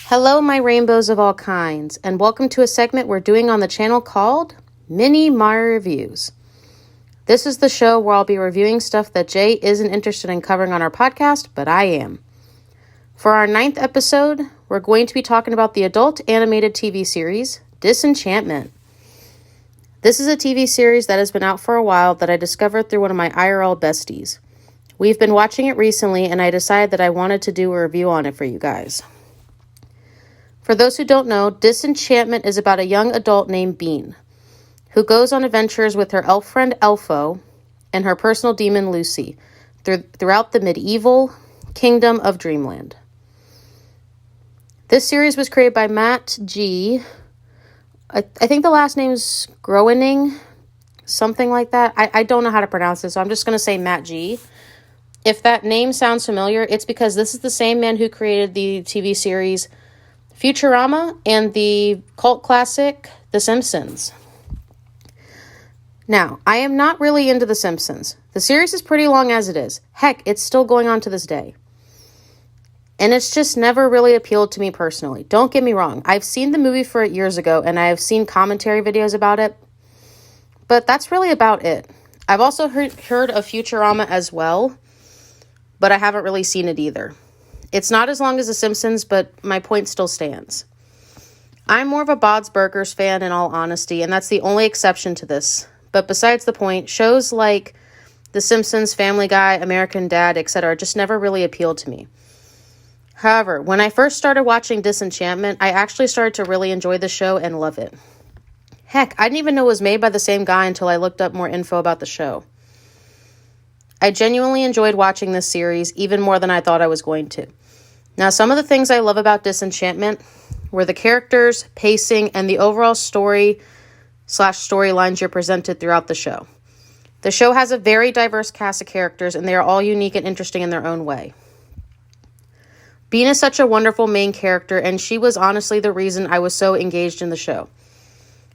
Hello, my rainbows of all kinds, and welcome to a segment we're doing on the channel called Mini My Reviews. This is the show where I'll be reviewing stuff that Jay isn't interested in covering on our podcast, but I am. For our 9th episode, we're going to be talking about the adult animated TV series, Disenchantment. This is a TV series that has been out for a while that I discovered through one of my IRL besties. We've been watching it recently, and I decided that I wanted to do a review on it for you guys. For those who don't know, Disenchantment is about a young adult named Bean, who goes on adventures with her elf friend Elfo and her personal demon Lucy throughout the medieval kingdom of Dreamland. This series was created by Matt G. I think the last name's Groening, something like that. I don't know how to pronounce it, so I'm just going to say Matt G. If that name sounds familiar, it's because this is the same man who created the TV series Futurama and the cult classic The Simpsons. Now, I am not really into The Simpsons. The series is pretty long as it is. Heck, it's still going on to this day. And it's just never really appealed to me personally. Don't get me wrong. I've seen the movie for it years ago, and I've seen commentary videos about it. But that's really about it. I've also heard of Futurama as well, but I haven't really seen it either. It's not as long as The Simpsons, but my point still stands. I'm more of a Bob's Burgers fan in all honesty, and that's the only exception to this. But besides the point, shows like The Simpsons, Family Guy, American Dad, etc. just never really appealed to me. However, when I first started watching Disenchantment, I actually started to really enjoy the show and love it. Heck, I didn't even know it was made by the same guy until I looked up more info about the show. I genuinely enjoyed watching this series even more than I thought I was going to. Now, some of the things I love about Disenchantment were the characters, pacing, and the overall storylines you're presented throughout the show. The show has a very diverse cast of characters, and they are all unique and interesting in their own way. Bean is such a wonderful main character, and she was honestly the reason I was so engaged in the show.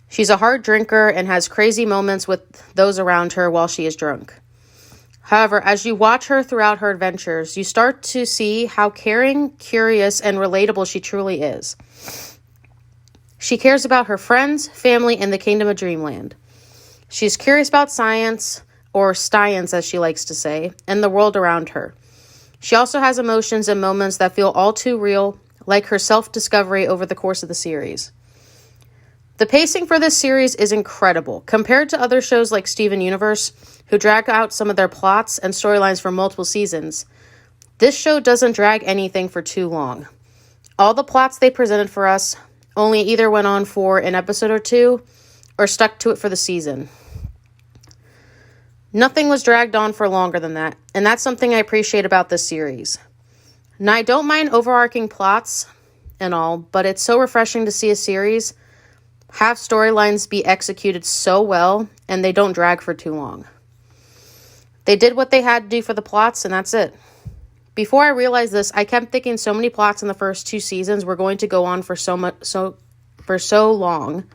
She's a hard drinker and has crazy moments with those around her while she is drunk. However, as you watch her throughout her adventures, you start to see how caring, curious, and relatable she truly is. She cares about her friends, family, and the kingdom of Dreamland. She's curious about science, or science as she likes to say, and the world around her. She also has emotions and moments that feel all too real, like her self-discovery over the course of the series. The pacing for this series is incredible. Compared to other shows like Steven Universe, who drag out some of their plots and storylines for multiple seasons, this show doesn't drag anything for too long. All the plots they presented for us only either went on for an episode or two, or stuck to it for the season. Nothing was dragged on for longer than that, and that's something I appreciate about this series. Now, I don't mind overarching plots and all, but it's so refreshing to see a series have storylines be executed so well, and they don't drag for too long. They did what they had to do for the plots, and that's it. Before I realized this, I kept thinking so many plots in the first 2 seasons were going to go on for so long,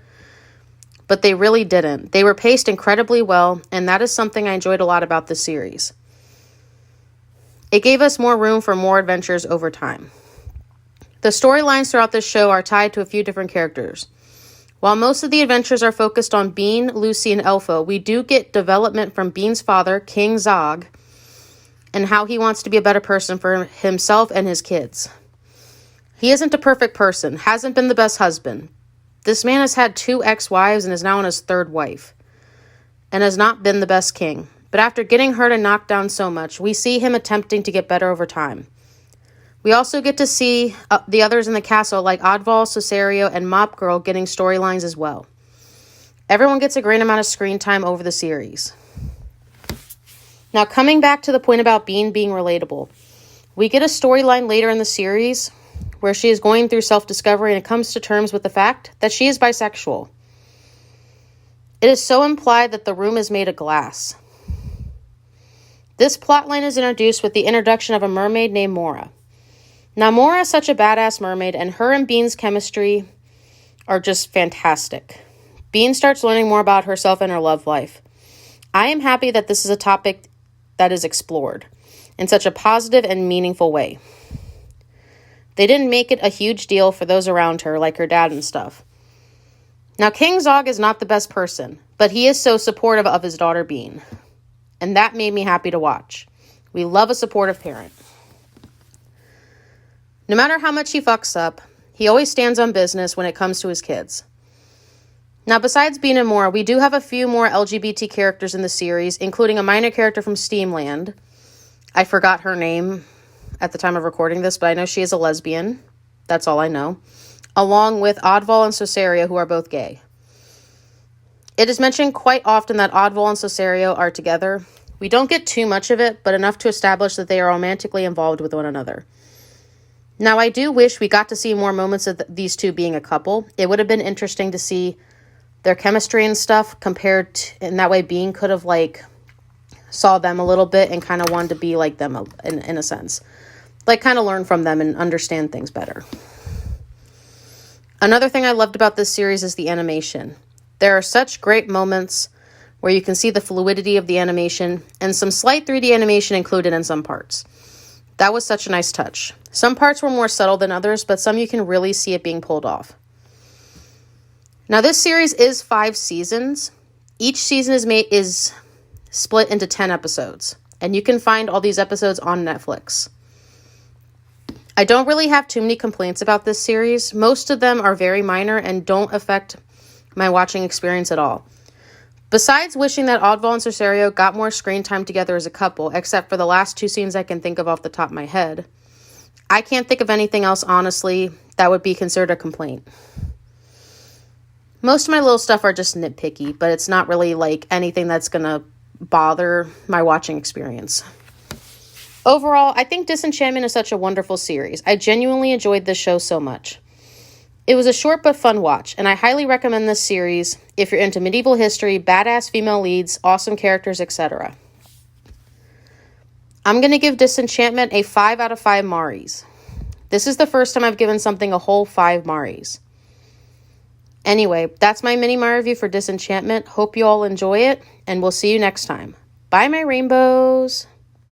but they really didn't. They were paced incredibly well, and that is something I enjoyed a lot about this series. It gave us more room for more adventures over time. The storylines throughout this show are tied to a few different characters. While most of the adventures are focused on Bean, Lucy, and Elfo, we do get development from Bean's father, King Zog, and how he wants to be a better person for himself and his kids. He isn't a perfect person, hasn't been the best husband. This man has had 2 ex-wives and is now on his 3rd wife, and has not been the best king. But after getting hurt and knocked down so much, we see him attempting to get better over time. We also get to see the others in the castle like Oddball, Cesario, and Mop Girl getting storylines as well. Everyone gets a great amount of screen time over the series. Now, coming back to the point about Bean being relatable, we get a storyline later in the series where she is going through self-discovery and comes to terms with the fact that she is bisexual. It is so implied that the room is made of glass. This plotline is introduced with the introduction of a mermaid named Mora. Now, Mora is such a badass mermaid, and her and Bean's chemistry are just fantastic. Bean starts learning more about herself and her love life. I am happy that this is a topic that is explored in such a positive and meaningful way. They didn't make it a huge deal for those around her, like her dad and stuff. Now, King Zog is not the best person, but he is so supportive of his daughter Bean. And that made me happy to watch. We love a supportive parent. No matter how much he fucks up, he always stands on business when it comes to his kids. Now, besides Bean and Mora, we do have a few more LGBT characters in the series, including a minor character from Steamland. I forgot her name at the time of recording this, but I know she is a lesbian. That's all I know. Along with Oddval and Cesario, who are both gay. It is mentioned quite often that Oddval and Cesario are together. We don't get too much of it, but enough to establish that they are romantically involved with one another. Now, I do wish we got to see more moments of these two being a couple. It would have been interesting to see their chemistry and stuff compared to, and that way Bean could have, like, saw them a little bit and kind of wanted to be like them in a sense. Like, kind of learn from them and understand things better. Another thing I loved about this series is the animation. There are such great moments where you can see the fluidity of the animation and some slight 3D animation included in some parts. That was such a nice touch. Some parts were more subtle than others, but some you can really see it being pulled off. Now, this series is 5 seasons. Each season is split into 10 episodes, and you can find all these episodes on Netflix. I don't really have too many complaints about this series. Most of them are very minor and don't affect my watching experience at all. Besides wishing that Oddval and Cesario got more screen time together as a couple, except for the last 2 scenes I can think of off the top of my head, I can't think of anything else, honestly, that would be considered a complaint. Most of my little stuff are just nitpicky, but it's not really like anything that's going to bother my watching experience. Overall, I think Disenchantment is such a wonderful series. I genuinely enjoyed this show so much. It was a short but fun watch, and I highly recommend this series if you're into medieval history, badass female leads, awesome characters, etc. I'm going to give Disenchantment a 5 out of 5 Maris. This is the first time I've given something a whole 5 Maris. Anyway, that's my mini Mari review for Disenchantment. Hope you all enjoy it, and we'll see you next time. Bye, my rainbows!